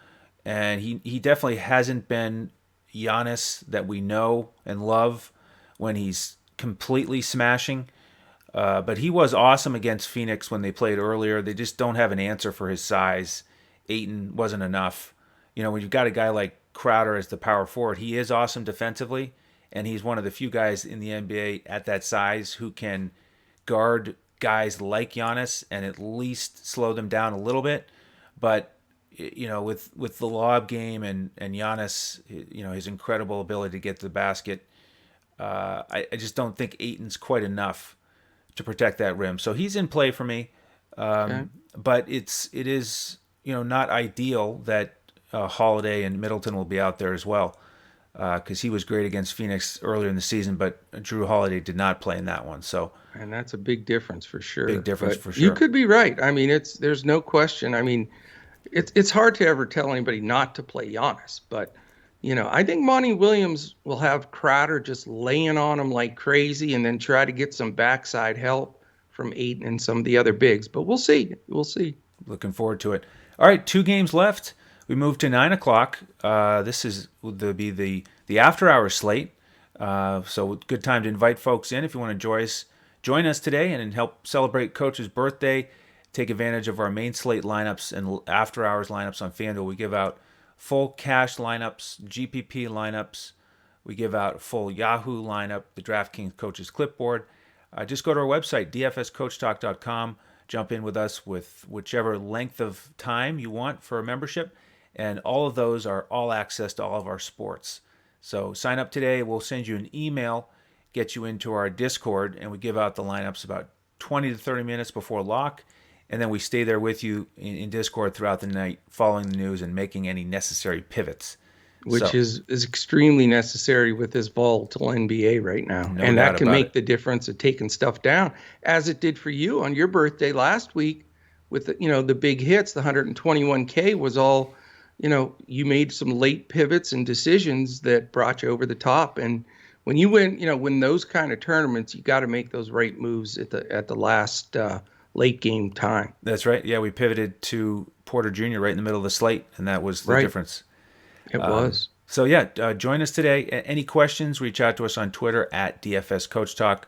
and he definitely hasn't been Giannis that we know and love when he's completely smashing. But he was awesome against Phoenix when they played earlier. They just don't have an answer for his size. Ayton wasn't enough. When you've got a guy like Crowder as the power forward, he is awesome defensively, and he's one of the few guys in the NBA at that size who can guard guys like Giannis and at least slow them down a little bit. But with the lob game and Giannis, his incredible ability to get to the basket, I just don't think Ayton's quite enough to protect that rim. So he's in play for me. Okay. But it is not ideal that Holiday and Middleton will be out there as well, because he was great against Phoenix earlier in the season, but Drew Holiday did not play in that one. So And that's a big difference for sure. big difference But for you sure. could be right. I mean, there's no question. I mean, it's hard to ever tell anybody not to play Giannis, but I think Monty Williams will have Crowder just laying on him like crazy, and then try to get some backside help from Ayton and some of the other bigs. But we'll see. We'll see. Looking forward to it. All right, 2 games left. We move to 9 o'clock. This will be the after hours slate. So good time to invite folks in if you want to join us today and help celebrate Coach's birthday. Take advantage of our main slate lineups and after hours lineups on FanDuel. We give out full cash lineups, GPP lineups. We give out full Yahoo lineup, the DraftKings Coaches Clipboard. Just go to our website, dfscoachtalk.com. Jump in with us with whichever length of time you want for a membership. And all of those are all access to all of our sports. So sign up today. We'll send you an email, get you into our Discord, and we give out the lineups about 20 to 30 minutes before lock. And then we stay there with you in Discord throughout the night, following the news and making any necessary pivots. Which is extremely necessary with this volatile NBA right now. No And doubt that can about make it. the difference of taking stuff down, as it did for you on your birthday last week with the big hits. The 121K was all, you made some late pivots and decisions that brought you over the top. And when you win, when those kind of tournaments, you got to make those right moves at the last late game time. That's right. Yeah, we pivoted to Porter Jr. right in the middle of the slate, and that was the Right. difference. It was. So yeah, join us today. Any questions, reach out to us on Twitter at DFS CoachTalk.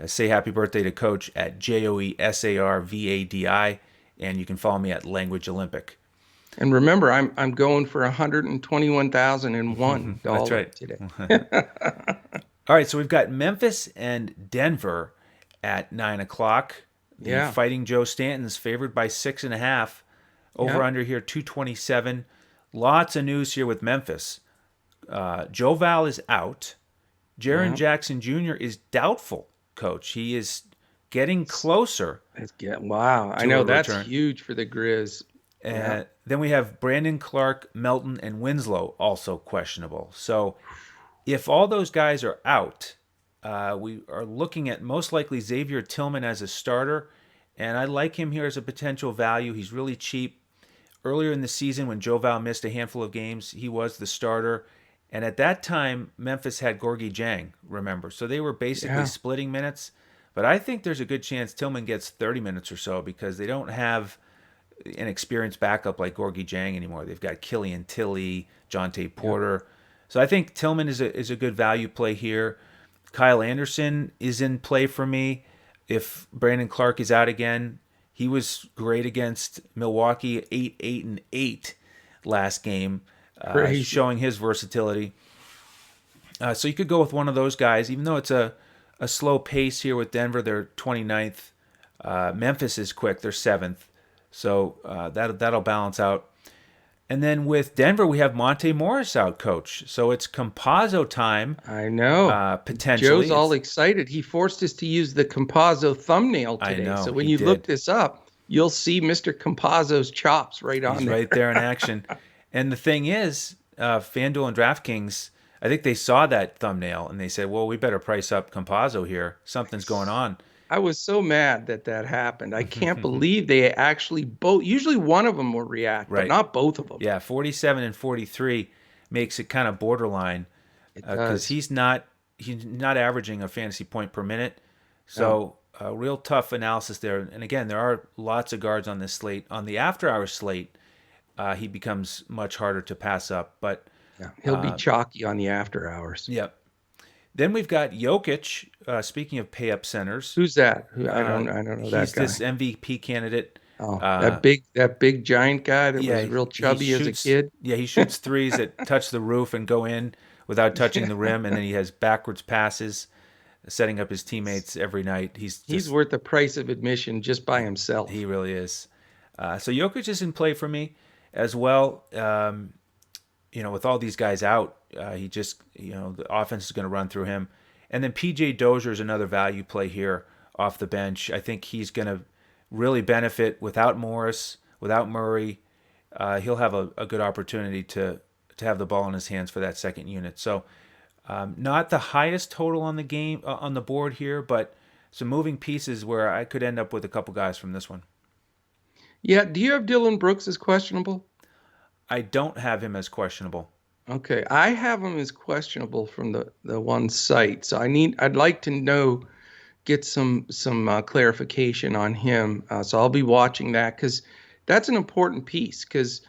Say happy birthday to Coach at JoeSarvadi, and you can follow me at Language Olympic. And remember, I'm going for $121,001 That's right. today. All right, so we've got Memphis and Denver at 9 o'clock. The Yeah. Fighting Joe Stanton's favored by 6.5. Over Yeah. under here 227. Lots of news here with Memphis. Joe Val is out. Jaren Yeah. Jackson Jr. is doubtful, Coach. He is getting closer. Wow. I To know a that's return. huge for the Grizz. Yeah. Then we have Brandon Clark, Melton, and Winslow also questionable. So if all those guys are out, we are looking at most likely Xavier Tillman as a starter. And I like him here as a potential value. He's really cheap. Earlier in the season, when Joe Val missed a handful of games, he was the starter. And at that time, Memphis had Gorgie Jang, remember. So they were basically Yeah. splitting minutes. But I think there's a good chance Tillman gets 30 minutes or so because they don't have an experienced backup like Gorgie Jang anymore. They've got Killian Tilly, Jonte Porter. So I think Tillman is a good value play here. Kyle Anderson is in play for me if Brandon Clark is out again. He was great against Milwaukee, 8-8-8 last game, Crazy. showing his versatility. So you could go with one of those guys, even though it's a slow pace here with Denver. They're 29th. Memphis is quick. They're 7th. So that'll balance out. And then with Denver, we have Monte Morris out, Coach. So it's Compazzo time. I know. Potentially. Joe's all excited. He forced us to use the Compazzo thumbnail I today. know, So when he you did. look this up, you'll see Mr. Compazzo's chops right on He's there. right there in action. And the thing is, FanDuel and DraftKings, I think they saw that thumbnail and they said, well, we better price up Compazzo here. Something's going on. I was so mad that happened. I can't believe they actually both. Usually one of them will react, Right. but not both of them. Yeah, 47 and 43 makes it kind of borderline It because does. he's not averaging a fantasy point per minute. So real tough analysis there. And again, there are lots of guards on this slate. On the after-hours slate, he becomes much harder to pass up. But Yeah. He'll be chalky on the after hours. Yep. Then we've got Jokic. Speaking of pay up centers, Who's that? uh, I don't know that he's this guy. MVP candidate. Oh, Uh, that big giant guy that yeah, was real he chubby as a shoots. kid. Yeah, he shoots threes that touch the roof and go in without touching the rim, and then he has backwards passes, setting up his teammates every night. He's He's just worth the price of admission just by he himself. really is. So Jokic is in play for me as well. With all these guys out, he just the offense is going to run through him. And then PJ Dozier is another value play here off the bench. I think he's going to really benefit without Morris, without Murray. He'll have a good opportunity to have the ball in his hands for that second unit. So not the highest total on the game on the board here, but some moving pieces where I could end up with a couple guys from this one. Yeah, do you have Dylan Brooks as questionable? I don't have him as questionable. Okay, I have him as questionable from the one site. So I'd like to get some clarification on him. So I'll be watching that because that's an important piece because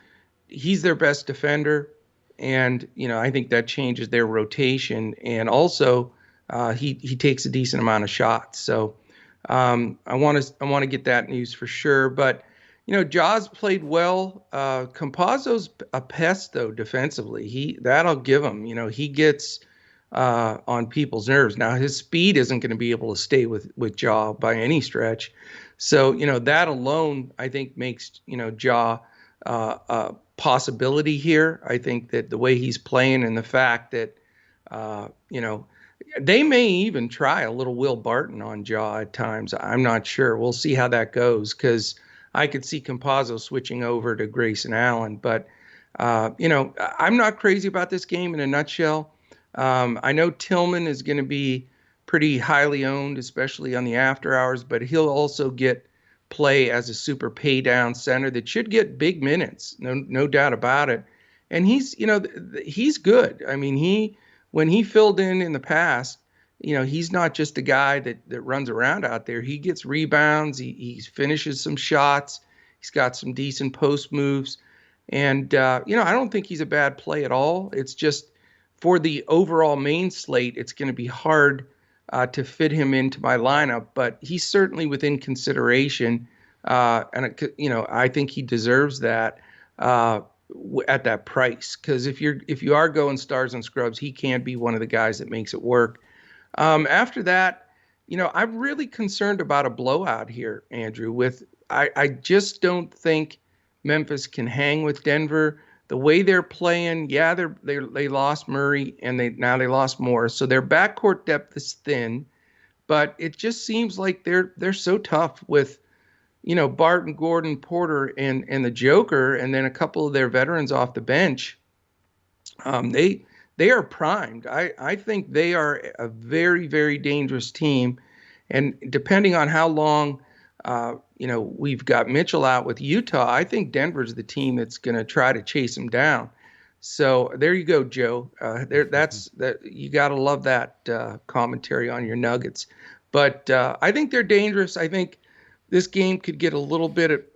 he's their best defender, and I think that changes their rotation, and also he takes a decent amount of shots. So I want to get that news for sure. But Jaws played well. Campazzo's a pest though defensively. That'll give him. He gets on people's nerves. Now his speed isn't going to be able to stay with Jaw by any stretch. So that alone I think makes Jaw a possibility here. I think that the way he's playing and the fact that they may even try a little Will Barton on Jaw at times. I'm not sure. We'll see how that goes because I could see Campazzo switching over to Grayson Allen. But, I'm not crazy about this game in a nutshell. I know Tillman is going to be pretty highly owned, especially on the after hours, but he'll also get play as a super pay down center that should get big minutes, no doubt about it. And he's good. I mean, when he filled in the past, he's not just a guy that runs around out there. He gets rebounds. He finishes some shots. He's got some decent post moves. And, I don't think he's a bad play at all. It's just for the overall main slate, it's going to be hard to fit him into my lineup, but he's certainly within consideration. I think he deserves that at that price. Because if you are going stars and scrubs, he can be one of the guys that makes it work. After that, I'm really concerned about a blowout here, Andrew. I just don't think Memphis can hang with Denver. The way they're playing, yeah, they lost Murray and they lost Morris, so their backcourt depth is thin. But it just seems like they're so tough with Barton, Gordon, Porter, and the Joker, and then a couple of their veterans off the bench. They are primed. I think they are a very, very dangerous team. And depending on how long, we've got Mitchell out with Utah, I think Denver's the team that's going to try to chase him down. So there you go, Joe. That's that. You got to love that commentary on your Nuggets. But I think they're dangerous. I think this game could get a little bit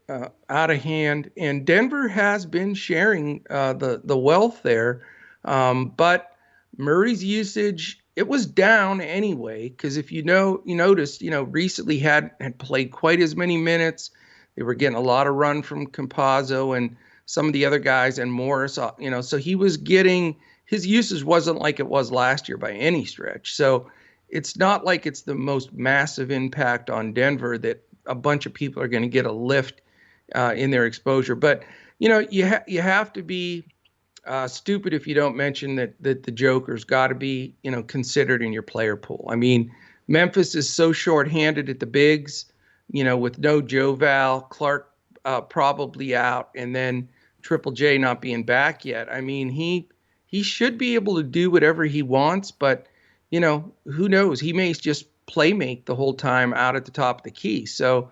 out of hand, and Denver has been sharing the wealth there. But Murray's usage, it was down anyway, because if you noticed, recently had played quite as many minutes. They were getting a lot of run from Campazzo and some of the other guys and Morris, so he was getting, his usage wasn't like it was last year by any stretch. So it's not like it's the most massive impact on Denver that a bunch of people are going to get a lift in their exposure. But, you have to be stupid if you don't mention that the Joker's got to be, considered in your player pool. I mean, Memphis is so shorthanded at the bigs, with no Joe Val, Clark probably out, and then Triple J not being back yet. I mean, he should be able to do whatever he wants, but who knows? He may just play make the whole time out at the top of the key. So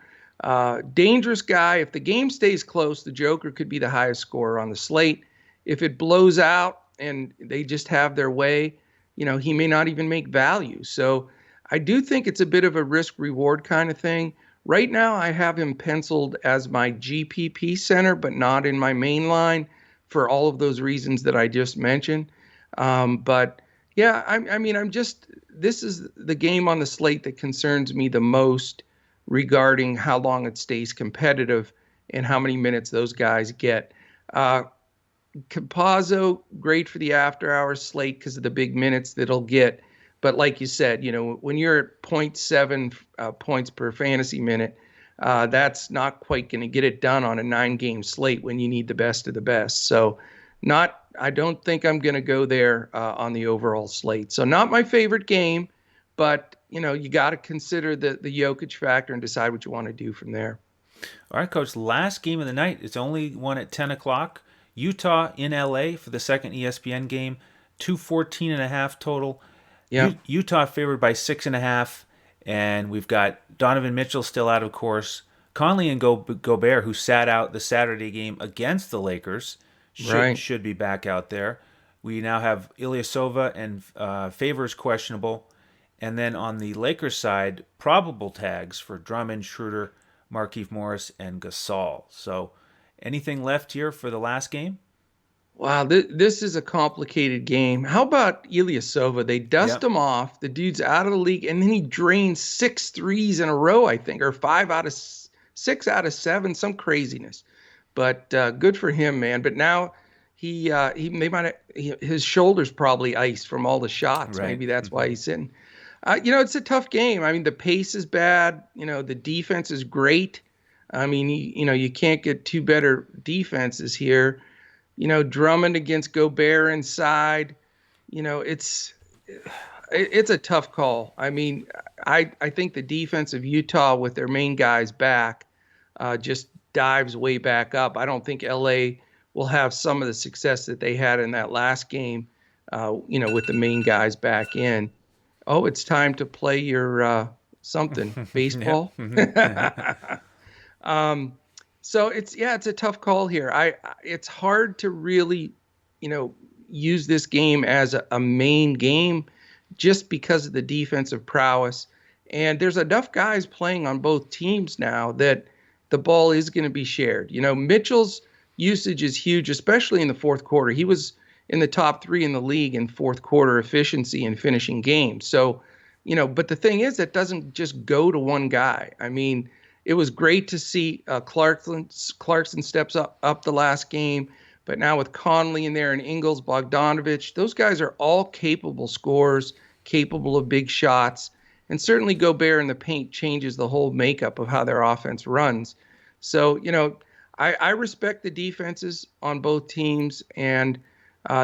dangerous guy. If the game stays close, the Joker could be the highest scorer on the slate. If it blows out and they just have their way, he may not even make value. So I do think it's a bit of a risk reward kind of thing. Right now, I have him penciled as my GPP center, but not in my main line for all of those reasons that I just mentioned. But Yeah, I mean, this is the game on the slate that concerns me the most regarding how long it stays competitive and how many minutes those guys get. Uh, Campazzo, great for the after hours slate because of the big minutes that he'll get. But like you said, when you're at zero point 0.7 points per fantasy minute, that's not quite going to get it done on a 9-game slate when you need the best of the best. So, I don't think I'm going to go there on the overall slate. So, not my favorite game, but you got to consider the Jokic factor and decide what you want to do from there. All right, Coach. Last game of the night. It's only one at 10 o'clock. Utah in LA for the second ESPN game. 214.5 total. Yeah. Utah favored by 6.5. And we've got Donovan Mitchell still out, of course. Conley and Gobert, who sat out the Saturday game against the Lakers, Right. should be back out there. We now have Ilyasova and Favors questionable. And then on the Lakers side, probable tags for Drummond, Schroeder, Markieff Morris, and Gasol. So anything left here for the last game? Wow, this is a complicated game. How about Ilyasova? They dust Yep. him off. The dude's out of the league, and then he drains 6 threes in a row, I think, or 6 out of 7, some craziness. But good for him, man. But now they might his shoulders probably iced from all the shots. Right. Maybe that's why he's sitting. It's a tough game. I mean, the pace is bad. The defense is great. I mean, you can't get two better defenses here. Drummond against Gobert inside. It's a tough call. I mean, I think the defense of Utah with their main guys back just dives way back up. I don't think LA will have some of the success that they had in that last game, with the main guys back in. Oh, it's time to play your something, baseball. um, so it's a tough call here. It's hard to really, use this game as a main game just because of the defensive prowess. And there's enough guys playing on both teams now that the ball is going to be shared. Mitchell's usage is huge, especially in the fourth quarter. He was in the top 3 in the league in fourth quarter efficiency and finishing games. So, but the thing is, it doesn't just go to one guy. I mean, it was great to see Clarkson steps up the last game, but now with Conley in there and Ingles, Bogdanovich, those guys are all capable scorers, capable of big shots, and certainly Gobert in the paint changes the whole makeup of how their offense runs. So, I respect the defenses on both teams, and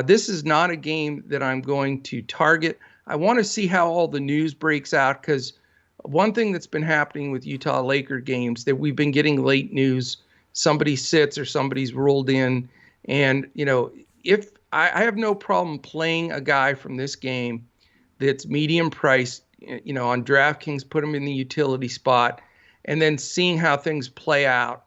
this is not a game that I'm going to target. I want to see how all the news breaks out, because one thing that's been happening with Utah Laker games that we've been getting late news, somebody sits or somebody's ruled in. And, if I have no problem playing a guy from this game that's medium priced, on DraftKings, put him in the utility spot, and then seeing how things play out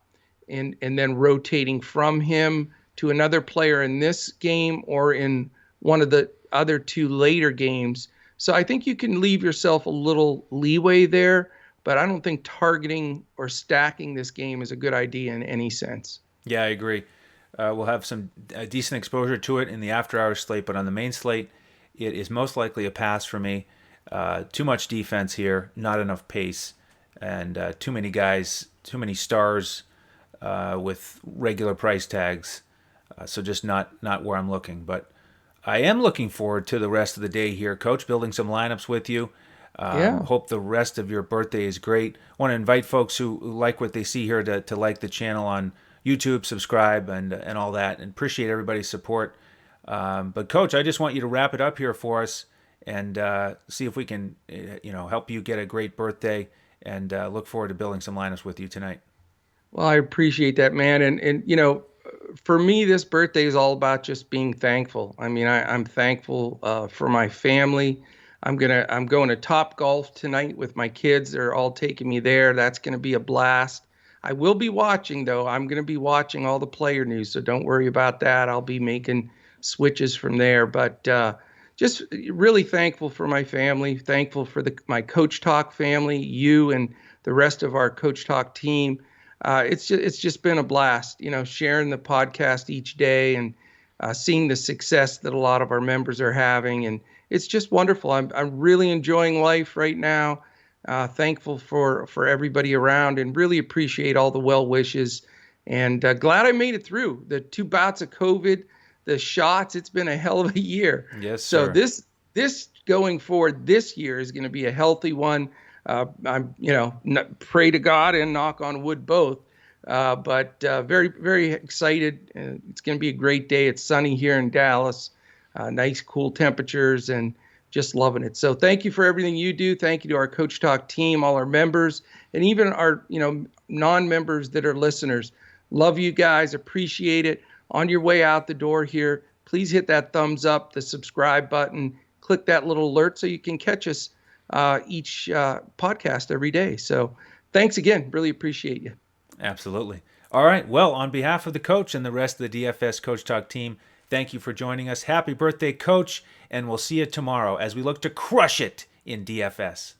and then rotating from him to another player in this game or in one of the other 2 later games. So I think you can leave yourself a little leeway there, but I don't think targeting or stacking this game is a good idea in any sense. Yeah, I agree. We'll have some decent exposure to it in the after-hours slate, but on the main slate, it is most likely a pass for me. Too much defense here, not enough pace, and too many guys, too many stars with regular price tags. So just not where I'm looking. But I am looking forward to the rest of the day here, Coach, building some lineups with you. Yeah. Hope the rest of your birthday is great. I want to invite folks who like what they see here to like the channel on YouTube, subscribe, and all that, and appreciate everybody's support. But Coach, I just want you to wrap it up here for us and see if we can, help you get a great birthday, and look forward to building some lineups with you tonight. Well, I appreciate that, man. And for me, this birthday is all about just being thankful. I mean, I'm thankful for my family. I'm going to Top Golf tonight with my kids. They're all taking me there. That's going to be a blast. I will be watching, though. I'm going to be watching all the player news, so don't worry about that. I'll be making switches from there. But just really thankful for my family, thankful for my Coach Talk family, you and the rest of our Coach Talk team. It's just been a blast, sharing the podcast each day and seeing the success that a lot of our members are having, and it's just wonderful. I'm really enjoying life right now. Thankful for everybody around, and really appreciate all the well wishes. And glad I made it through the 2 bouts of COVID, the shots. It's been a hell of a year. Yes, So sir. this going forward this year is going to be a healthy one. I'm pray to God and knock on wood both. But very, very excited. It's going to be a great day. It's sunny here in Dallas, nice, cool temperatures, and just loving it. So thank you for everything you do. Thank you to our Coach Talk team, all our members, and even our non-members that are listeners. Love you guys. Appreciate it. On your way out the door here, please hit that thumbs up, the subscribe button, click that little alert so you can catch us each podcast every day. So thanks again. Really appreciate you. Absolutely. All right. Well, on behalf of the coach and the rest of the DFS Coach Talk team, thank you for joining us. Happy birthday, Coach, and we'll see you tomorrow as we look to crush it in DFS.